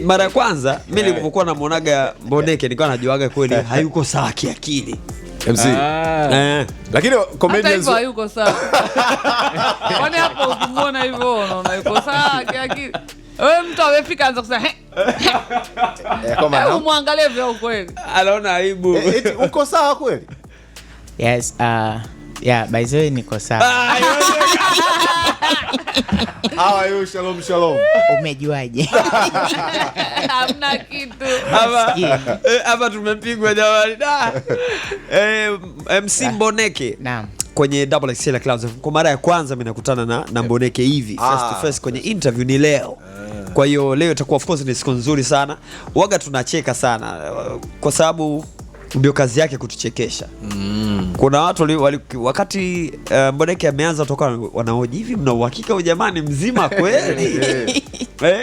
Mara ya kwanza mimi nilipokuwa namuonaga Mboneke nilikuwa najuaga kweli hayuko sawa kiakili. MC. Lakini comedians hayuko sawa. Kwani hapo ukimuona hivyo unaona yuko sawa kiakili? Wewe mtu amefika anza kusema kama muangalie vya ukweli. Anaona aibu. Uko sawa kweli? Yes, yeah, by the way niko sawa. How are you? Shalom. Umejuaje? Hamna kitu. Hapa tumepigwa jamani. MC Mboneke. Naam. Kwenye Double XL Clouds kwa mara ya kwanza mimi nakutana na Mboneke hivi face to face kwenye interview ni leo. Kwa hiyo leo itakuwa of course ni siku nzuri sana. Waga tunacheka sana kwa sababu ndio kazi yake kutuchekesha. Kuna watu wakati Mboneke ameanza toka wanahoji hivi mna uhakika huyu jamani mzima kweli?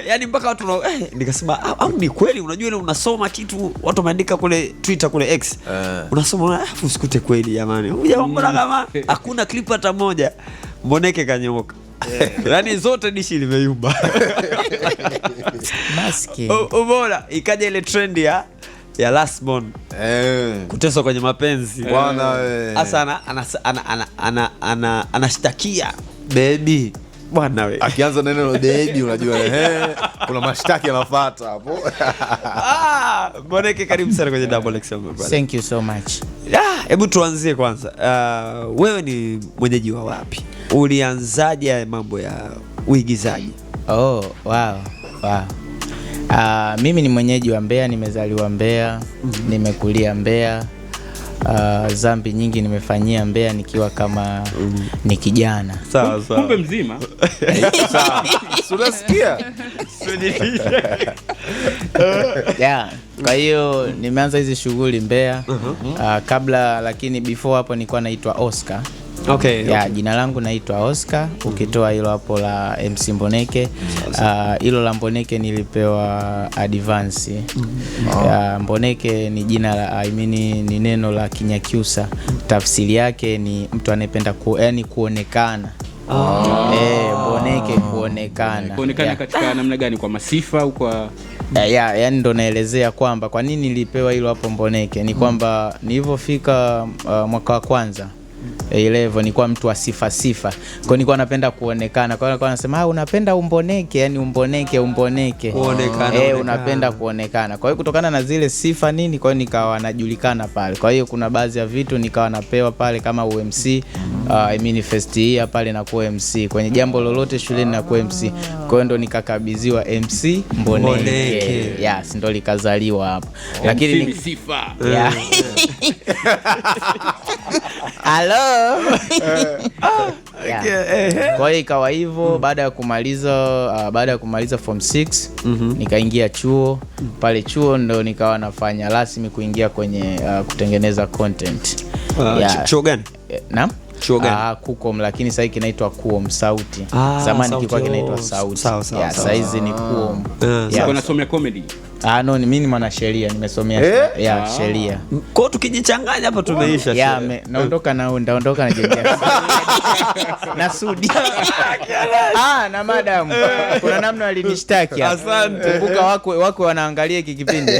Yani mpaka watu nikasema au ni kweli? Unajua ile unasoma kitu watu wameandika kule Twitter kule X. Unasoma afu usikute kweli jamani. Huyu jamaa mbona kama hakuna clip hata moja. Mboneke kanyoka. Yani zote dishi limeyumba. Maski. Ubora ikaja ile trend ya last born kuteswa kwenye mapenzi bwana hasa anashtakia baby bwana wewe akianza neno baby unajua kuna mashtaki yanafuata hapo. Mboneke karibu sana kwenye Double XL brother. Thank you so much. Hebu tuanzie kwanza, wewe ni mwenyeji wa wapi? Ulianzaje mambo ya uigizaji? Oh wow. Mimi ni mwenyeji wa Mbeya, nimezaliwa Mbeya, nimekulia Mbeya. Zambi nyingi nimefanyia Mbeya nikiwa kama ni kijana. Sawa. Kumbe mzima. Sawa. Unasikia? Yeah. Kwa hiyo nimeanza hizi shughuli Mbeya. Kabla lakini before hapo nilikuwa naitwa Oscar. Okay. Ya jina langu naitwa Oscar. Ukitoa hilo hapo la MC Mboneke, hilo la Mboneke nilipewa advance. Ya Mboneke ni jina la ni neno la Kinyakyusa. Tafsiri yake ni mtu anayependa yani kuonekana. Mboneke kuonekana. Kuonekana katika namna gani, kwa masifa au kwa yani ndo naelezea kwamba kwa nini nilipewa hilo hapo Mboneke ni kwamba nilipofika mwaka wa kwanza level nilikuwa mtu wa sifa. Kwa hiyo nilikuwa napenda kuonekana. Kwa hiyo nilikuwa nasema unapenda umboneke, yani umboneke kuonekana. Unapenda kuonekana. Kwa hiyo kutokana na zile sifa nini, kwa hiyo nikawa najulikana pale. Kwa hiyo kuna baadhi ya vitu nikawa napewa pale kama UMC, first year pale na kuwa MC. Kwenye jambo lolote shuleni na kuwa MC. Kwa hiyo ndo nikakabidhiwa MC Mboneke. Yes, ndo likazaliwa hapo. Lakini ni sifa. Yeah. Hello. Kwa hiyo ikawa hivyo. Baada ya kumaliza form 6 nikaingia chuo. Pale chuo ndo nikawa nafanya rasmi kuingia kwenye kutengeneza content. Chuo gani? Naam. Chuo gani? Kukom, lakini sasa kinaitwa Kuom Sauti. Zamani kilikuwa kinaitwa Sauti. Sasa hizi ni Kuom. Unasomea comedy? No, mimi ni mwanasheria, nimesomea sheria. Kwa tukijichanganya hapa tumeisha. Naondoka ndaondoka na jengea. Na Sudi. Na madam. Kuna namna alinishtaki. Asante. Kumbuka wako wanaangalia hiki kipindi.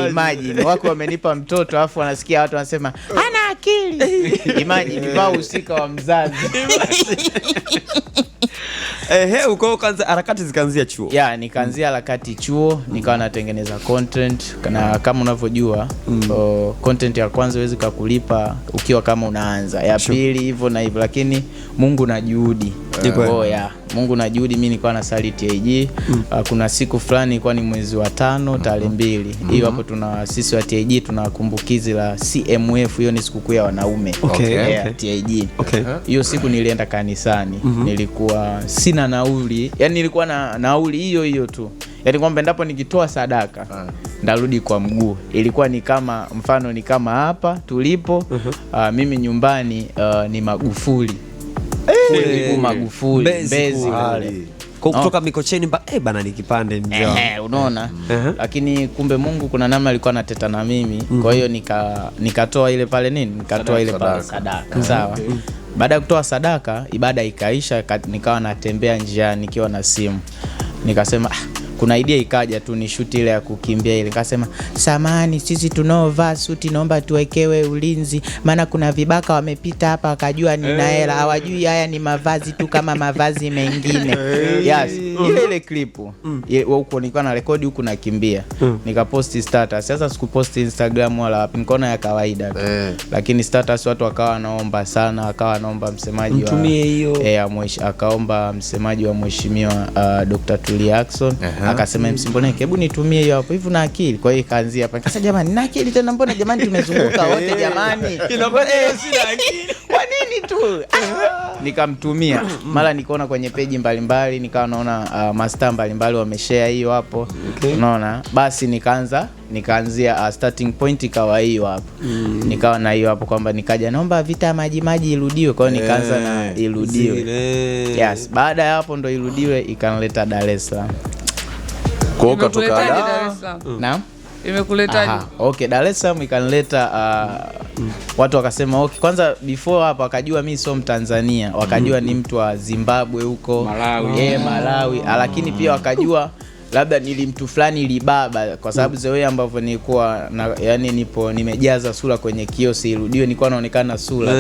Imagine. Wako wamenipa mtoto afu wanasikia watu wanasema hana akili. Imagine vao usika wa mzazi. Uko kwanza harakati zikaanzia chuo. Nikaanzia harakati chuo, nikawa natengeneza content. Na kama unavyojua, content ya kwanza huwezi kukulipa ukiwa kama unaanza. Ya pili hivyo na hivyo, lakini Mungu na juhudi. Mungu na juhudi. Mimi nilikuwa na sali TAG. Kuna siku fulani ilikuwa ni mwezi wa 5 tarehe 2. Hiyo hapo sisi wa TAG tuna kumbukizi la CMF, hiyo ni sikukuu ya wanaume. TAG. Hiyo siku nilienda kanisani. Nilikuwa sina nauli. Yani nilikuwa na nauli hiyo tu. Yani kwamba endapo nikitoa sadaka ndarudi kwa mguu. Ilikuwa ni kama mfano ni kama hapa tulipo. Mimi nyumbani ni Magufuli. Magufuli Mbezi wale. Kutoka Mikocheni bana ni kipande mjao. Unaona? Lakini kumbe Mungu kuna namna alikuwa anateta na mimi. Kwa hiyo nikatoa ile pale nini? Nikatoa ile pale sadaka. Sawa. Baada ya kutoa sadaka, ibada ikaisha, nikawa natembea njiani nikiwa na simu. Nikasema kuna idea ikaja tu ni shoot ile ya kukimbia ile. Nikasema samani, sisi tunaovaa suti naomba tuwekewe ulinzi, maana kuna vibaka wamepita hapa wakajua nina hela, hawajui haya ni mavazi tu kama mavazi mengine. Yes, ile clip huko nilikuwa na rekodi huko nakimbia, nikaposti status. Sasa sikuposti Instagram wala wapi, nikaona ya kawaida tu. Lakini status watu wakawa wanaomba sana, wakawa wanaomba msemaji wa akaomba msemaji wa mheshimiwa Dr. Tulia Ackson, akasema Msimboneke, hebu nitumie hiyo hapo hivi na akili. Kwa hiyo ikaanzia hapa. Nikasema jamani, na akili tena mbona jamani tumezunguka wote jamani. Inakwenda sina akili. Kwa nini tu? Nikamtumia. Mara nikaona kwenye page mbalimbali, nikawa naona master mbalimbali wameshare hiyo hapo. Unaona? Basi nikaanzia starting point ikawa hiyo hapo. Nikawa na hiyo hapo kwamba nikaja naomba vita maji irudiwe. Kwa hiyo nikaanza na irudiwe. Yes, baada ya hapo ndo irudiwe ikanileta Dar es Salaam. Kwa kutoka Dar es Salaam. Naam. Imekuletaje? Okay, Dar es Salaam ikanileta watu wakasema okay, kwanza before hapa wakajua mimi sio Mtanzania, wakajua ni mtu wa Zimbabwe huko, Malawi, lakini pia wakajua labda nili mtu fulani libaba kwa sababu zewe ambavyo nilikuwa yani nimejaza sura kwenye kiosi irudiwe, nilikuwa naonekana sura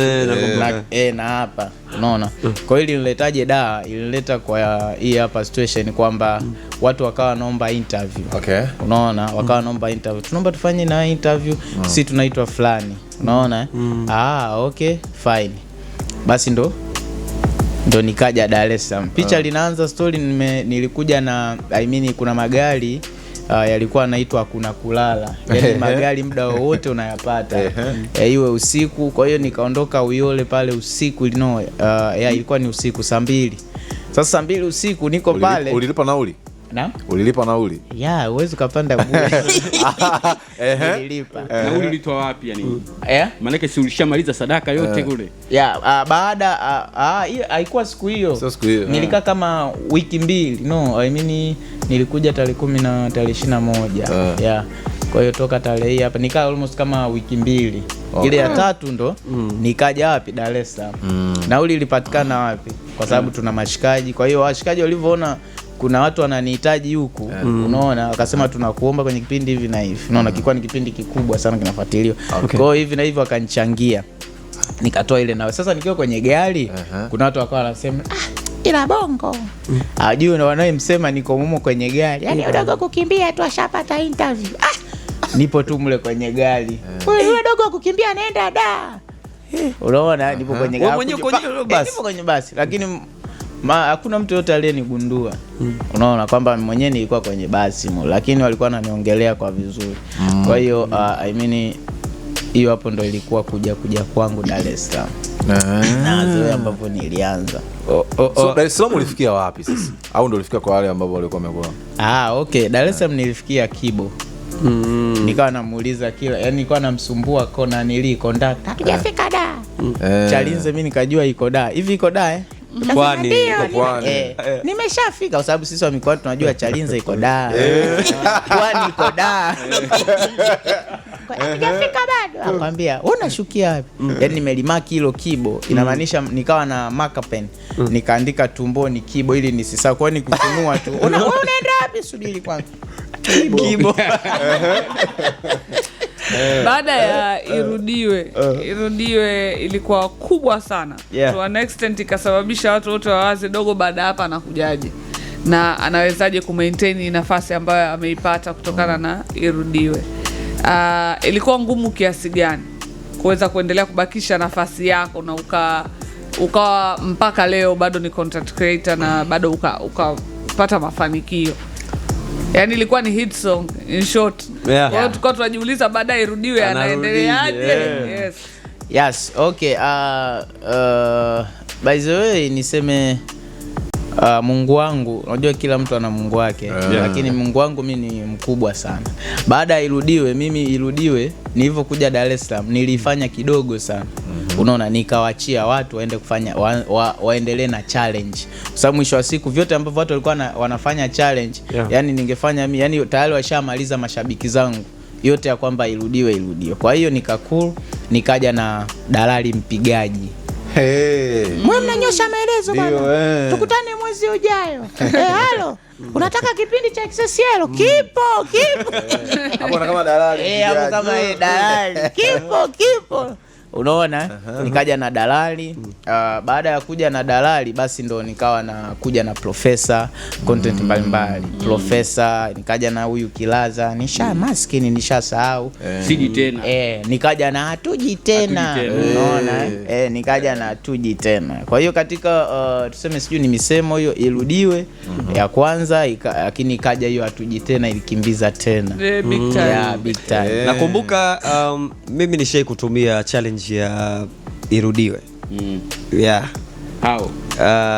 na hapa unaona. Kwa hiyo iliniletaje ilinileta kwa hii hapa situation kwamba watu wakawa naomba interview. Unaona, wakawa naomba interview. Tunaomba tufanye na interview, sisi tunaitwa fulani. Unaona? Okay, fine. Basi ndo nikaja Dar es Salaam. Picha linaanza story nilikuja na kuna magari yalikuwa yanaitwa kuna kulala. Yaani magari muda wote unayapata. Iwe usiku. Kwa hiyo nikaondoka Uyole pale usiku ilikuwa ni usiku saa 2. Sasa saa 2 usiku niko pale. Ulilipa nauli? Naam? Ulilipa nauli? Uwezi kupanda bure. Nililipa. Nauli ulitoa wapi yani? Maana si ulishamaliza sadaka yote kule? Baada haikuwa siku hiyo. Sio siku hiyo. Nilikaa kama wiki 2. Nilikuja tarehe 10 na tarehe 21. Kwa hiyo toka tarehe hii hapa nikaa almost kama wiki 2. Ile ya 3 ndo nikaja wapi Dar es Salaam. Nauli ilipatikana wapi? Kwa sababu tuna mashikaji. Kwa hiyo washikaji walivyoona kuna watu wananihitaji huku, unaona, wakasema tunakuomba kwenye kipindi hivi na hivi. Unaona, kilikuwa ni kipindi kikubwa sana kinafuatiliwa. Kwa hiyo hivi na hivi wakanichangia. Nikatoa ile nawe. Sasa nikiwa kwenye gari, kuna watu wakawa wanasema, ila bongo. Ajui na wanayemsema niko mumo kwenye gari. Yaani dogo kukimbia tu ashapata interview. Nipo tu mle kwenye gari. Yule dogo kukimbia anaenda da. Unaona, nipo kwenye gari. Nipo kwenye basi, lakini hakuna mtu yote aliyenigundua. Unaona kwamba mwenyewe nilikuwa kwenye basi lakini walikuwa wananiongelea kwa vizuri. Kwa hiyo hiyo hapo ndo ilikuwa kuja kwangu Dar es Salaam. Na zoe ambapo nilianza. So Dar es Salaam ulifikia wapi sasa? Au ndo ulifika kwa wale ambao walikuwa wamekuwa? Okay, Dar es Salaam nilifikia Kibo. Nikawa namuuliza yani nilikuwa namsumbua kona conductor. Hatujafika da. Chalinze mimi nikajua iko da. Hivi iko da Pwani. Nimeshafika kwa sababu sisi wa mikoa tunajua Chalinze iko da. Pwani iko da. Hatujafika bado. Akamwambia, "Unashukia wapi?" Yaani nimelimaki hilo Kibo. Inamaanisha nikawa na marker pen. Nikaandika tumboni Kibo ili nisisahau. Kwa hiyo nikufunua tu. Unaenda wapi? Subiri kwanza. Kibo. Baada ya irudiwe ilikuwa kubwa sana. To an extent ikasababisha watu wote wawaze dogo baada hapa anakujaje na anawezaje kumaintain nafasi ambayo ameipata kutokana na irudiwe. Ilikuwa ngumu kiasi gani kuweza kuendelea kubakisha nafasi yako na ukawa mpaka leo bado ni content creator na bado ukapata mafanikio? Yaani ilikuwa ni hit song in short. Kwa hiyo tukao tunajiuliza baadaye irudiwe anaendeleaje? Yes, okay. By the way niseme Mungu wangu, unajua kila mtu ana Mungu wake, lakini Mungu wangu mimi ni mkubwa sana. Baada ya irudiwe nilivyokuja Dar es Salaam nilifanya kidogo sana. Unaona, nikawaachia watu waende kufanya waendelee na challenge. Kwa sababu mwisho wa siku vyote ambavyo watu walikuwa wanafanya challenge, yani ningefanya mimi, yani tayari washamaliza mashabiki zangu yote ya kwamba irudiwe. Kwa hiyo nikaja na dalali mpigaji. Mwe mnanyosha maelezo bwana. Tukutane mwezi ujayo. Halo. Unataka kipindi cha XSL? Kipo. Hapo kama dalali. Hapo kama dalali. Kipo. Unaona? Nikaja na dalali. Baada ya kuja na dalali basi ndo nikawa na kuja na profesa content mbalimbali. Profesa, nikaja na huyu Kilaza, maskini nishasahau. Siji tena. Nikaja na hatuji tena. Unaona? Nikaja na hatuji tena. Kwa hiyo katika tuseme sijui ni misemo hiyo irudiwe ya kwanza, lakini ikaja hiyo hatuji tena ilikimbiza tena. Big time. Yeah, big time. Nakumbuka mimi nishai kutumia challenge ya irudiwe. Yeah. How?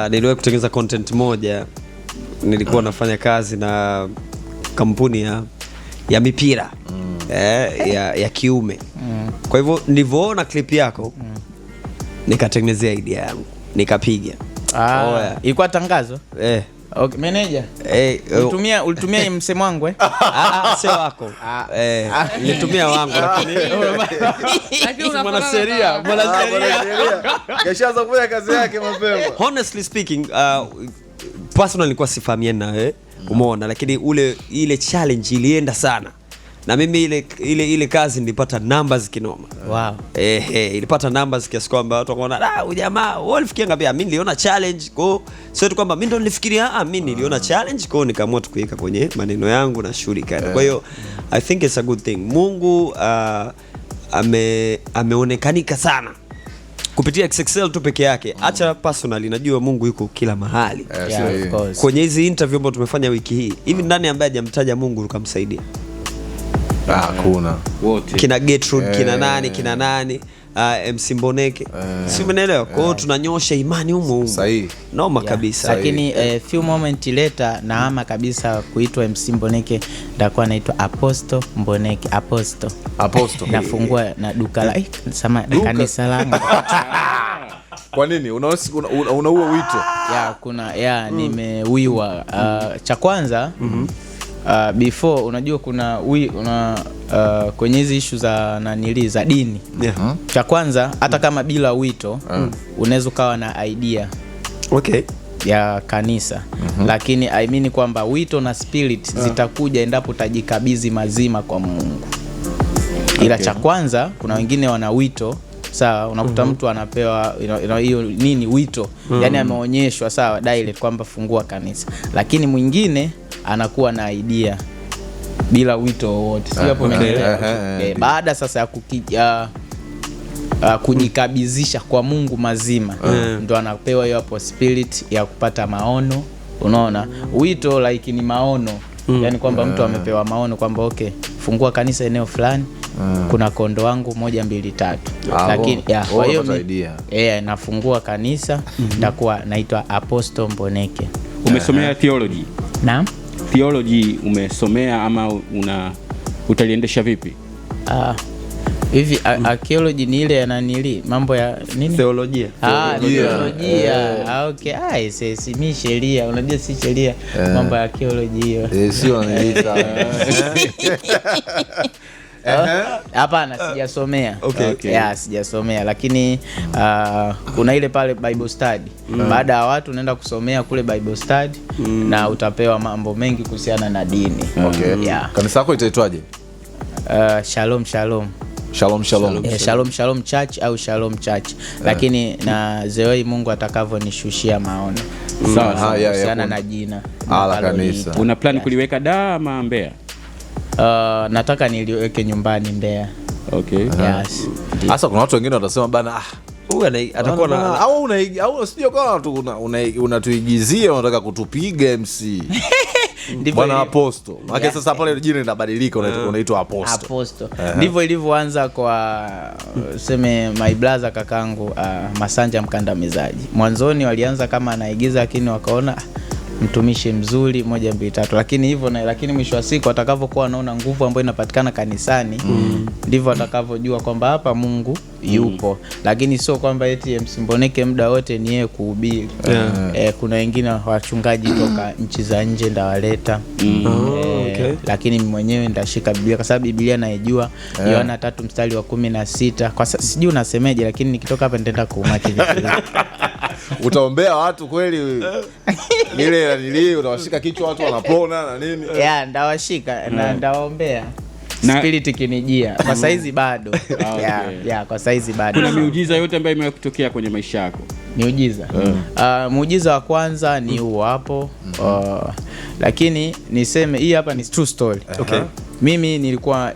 Niliwahi kutengeneza content moja, nilikuwa nafanya kazi na kampuni ya mipira ya kiume. Kwa hivyo nilivyoona clip yako nikatengenezea idea yangu nikapiga. Ilikuwa tangazo? Okay, manager. Ulitumia msemo wangu Sio wako. Nilitumia wangu lakini mwanasheria keshaanza kufanya kazi yake mapema. Honestly speaking, personally nilikuwa sifahamiani na wewe, umeona, lakini ile challenge ilienda sana. Na mimi ile kazi nilipata numbers kinoma. Wow. Ilipata numbers kiasi kwamba watu wakaona jamaa walifikia ngapi? Mimi niliona challenge, kwa sio tu kwamba mimi ndo nilifikiria, mimi niliona challenge, kwa nikaamua tukuweka kwenye maneno yangu na shughuli kana. Kwa hiyo I think it's a good thing. Mungu ameonekanika sana kupitia XXL tu peke yake. Acha personally, najua Mungu yuko kila mahali. Yeah, of course. Kwenye hizi interview ambazo tumefanya wiki hii, hivi ndani ambaye hajamtaja Mungu tukamsaidia? Hakuna. Wote. Kina Gertrude, kina nani, MC Mboneke. Si umeelewa? Kwa hiyo tunanyosha imani humo. Sahihi. Noma kabisa. Lakini few moment later naama kabisa kuitwa MC Mboneke, ndakuwa naitwa Apostle Mboneke. Apostle. Nafungua na duka la kanisa langu. Kwa nini? Una huo wito? Nimewiwa. Cha kwanza before unajua kuna kwenye hizi issue za za dini. Cha kwanza hata kama bila wito unaweza ukawa na idea ya kanisa. Lakini I mean kwamba wito na spirit zitakuja endapo utajikabidhi mazima kwa Mungu. Ila cha kwanza kuna wengine wana wito, sawa, unakuta mtu anapewa hiyo nini wito, yani ameonyeshwa sawa direct kwamba fungua kanisa, lakini mwingine anakuwa na idea bila wito wote. Sio hapo umeelewa? Baada sasa ya kujikabidhisha kwa Mungu mazima ndo anapewa hiyo hapo spirit ya kupata maono. Unaona? Wito like ni maono. Yani kwamba mtu amepewa maono kwamba fungua kanisa eneo fulani. Kuna kondo wangu 1 2 3. Lakini kwa hiyo nafungua kanisa ndakuwa naitwa Apostle Mboneke. Umesomea theology? Naam. Theology umesomea ama utaliendesha vipi? Hivi archaeology ni ile yananili mambo ya nini? Theolojia. Theolojia. Okay. Si mimi sheria, unajua si sheria, mambo ya archaeology hiyo. Sio anaita. Hapana, sijasomea. Sijasomea, lakini kuna ile pale Bible study. Baada ya watu unaenda kusomea kule Bible study na utapewa mambo mengi kuhusiana na dini. Kanisa lako itaitwaje? Shalom Church au Shalom Church. Lakini na zeoi Mungu atakavyonishushia maono. Sawa, kuhusiana na jina la kanisa. Una plan kuliweka Dar ama Mbeya? Nataka niliweke nyumbani Mbeya. Yes. Sasa kuna watu wengine watasema bana atakuwa na au sio, kwa unatuigizia unataka kutupiga MC. Bwana Apostle. Maana sasa pale jina linabadilika, unaitwa Apostle. Ndivyo ilivyoanza kwa sema my brother kakangu Masanja Mkandamizaji. Mwanzoni walianza kama anaigiza, lakini wakaona mtumishi mzuri 1 2 3, lakini hivyo lakini mwisho wa siku atakavyokuwa anaona nguvu ambayo inapatikana kanisani ndivyo atakavyojua kwamba hapa Mungu yupo. Lakini sio kwamba eti MC Mboneke muda wote ni yeye kuhubiri. Kuna wengine wachungaji toka nchi za nje ndawaleta. Lakini mimi mwenyewe ndashika Biblia kwa sababu Biblia naijua. Yohana 3:16. Kwa sijui unasemeje, lakini nikitoka hapa nitaenda kuumaki vitu. Utaombea watu kweli? Ile nili utawashika kichwa watu wanapona na nini? Ndawashika na ndawaombea. Spirit kinijia. Kwa saizi bado. Kwa saizi bado. Kuna miujiza yote ambayo imekutokea kwenye maisha yako? Miujiza. Muujiza wa kwanza ni huo hapo. Lakini niseme hii hapa ni true story. Mimi nilikuwa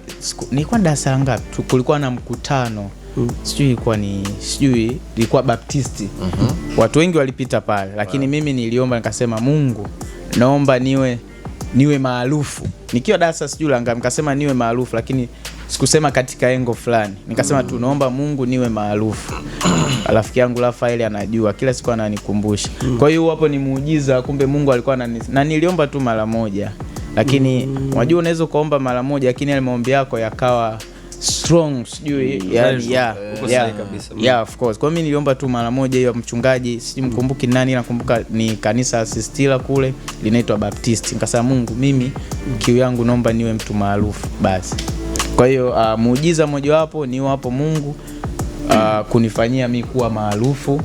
darasa ngapi? Kulikuwa na mkutano. Sijui ilikuwa Baptisti. Watu wengi walipita pale, lakini mimi niliomba nikasema, Mungu, naomba niwe maarufu. Nikiwa darasa sijui la ngapi, nikasema niwe maarufu, lakini sikusema katika engo fulani. Nikasema tu naomba Mungu niwe maarufu. Rafiki yangu Rafael anajua, kila siku ananikumbusha. Kwa hiyo hapo ni muujiza, kumbe Mungu alikuwa na niliomba tu mara moja. Lakini unajua unaweza kuomba mara moja lakini ile maombi yako yakawa strong, sijui of course. Kwa mimi niliomba tu mara moja hiyo, mchungaji sijimkumbuki nani, nakumbuka ni kanisa Sistila kule linaitwa Baptist. Nikasema Mungu, mimi kiu yangu naomba niwe mtu maarufu basi. Kwa hiyo muujiza mmoja wapo ni wapo Mungu kunifanyia mimi kuwa maarufu.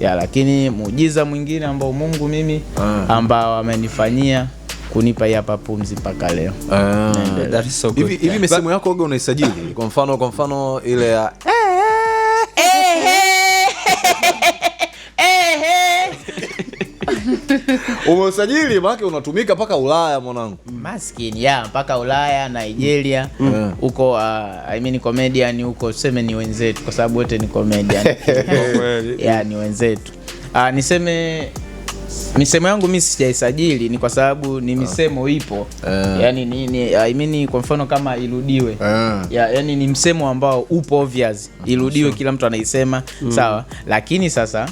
Lakini muujiza mwingine ambao Mungu mimi ambao amenifanyia kunipa hapa pumzi mpaka leo. That is so good. Hivi misemo yako Oga unaisajili? Kwa mfano ile ya umesajili maana unatumika mpaka Ulaya mwanangu. Maskini mpaka Ulaya, Nigeria huko. I mean comedian huko, tuseme ni wenzetu kwa sababu wote ni comedian. Ni wenzetu. Niseme misemo yangu mimi sijaisajili ni kwa sababu ni misemo ipo. I mean kwa mfano kama irudiwe. Yani ni msemo ambao upo obvious. Irudiwe kila mtu anaisema, sawa? Lakini sasa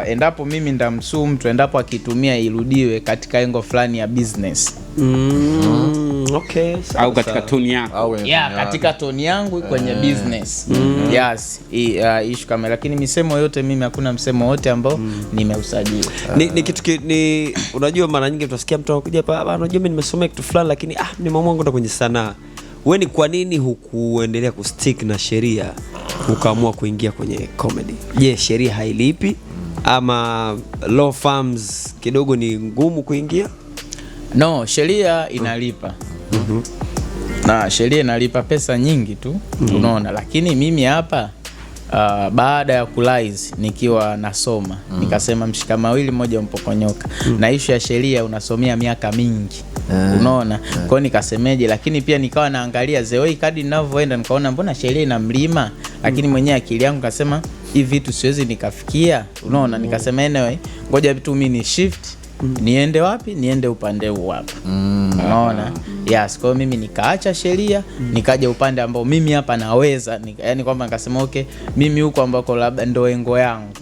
endapo mimi ndamsuu mtu endapo akitumia irudiwe katika engo fulani ya business. Au katika toni yako. Katika toni yangu kwenye business. Issue kama, lakini misemo yote mimi hakuna msemo wote ambao nimeusajili. Ni kitu unajua mara nyingi tutasikia mtu anakuja hapa, unajua mimi nimesomea kitu fulani lakini ni mama wangu ndo kwenye sanaa. Wewe ni kwa nini hukuendelea kustick na sheria ukaamua kuingia kwenye comedy? Je, sheria hailipi ama law firms kidogo ni ngumu kuingia? No, sheria inalipa. Na sheria inalipa pesa nyingi tu, unaona. Lakini mimi hapa baada ya kulaiz nikiwa nasoma, nikasema mshika mawili mmoja mpokonyoka. Na issue ya sheria unasomea miaka mingi. Unaona? Kwa hiyo nikasemeje, lakini pia nikawa naangalia zewei kadi ninavyoenda, nikaona mbona sheria ina mlima, lakini mwenyewe akili yangu kasema hivi vitu siwezi nikafikia. Unaona? Nikasema anyway, ngoja vitu mimi ni shift. Niende wapi? Niende upande huu hapa. Unaona? Kwa hiyo mimi nikaacha sheria, nikaja upande ambao mimi hapa naweza, yani kwamba nikasema okay, mimi huko ambako labda ndo engo yangu.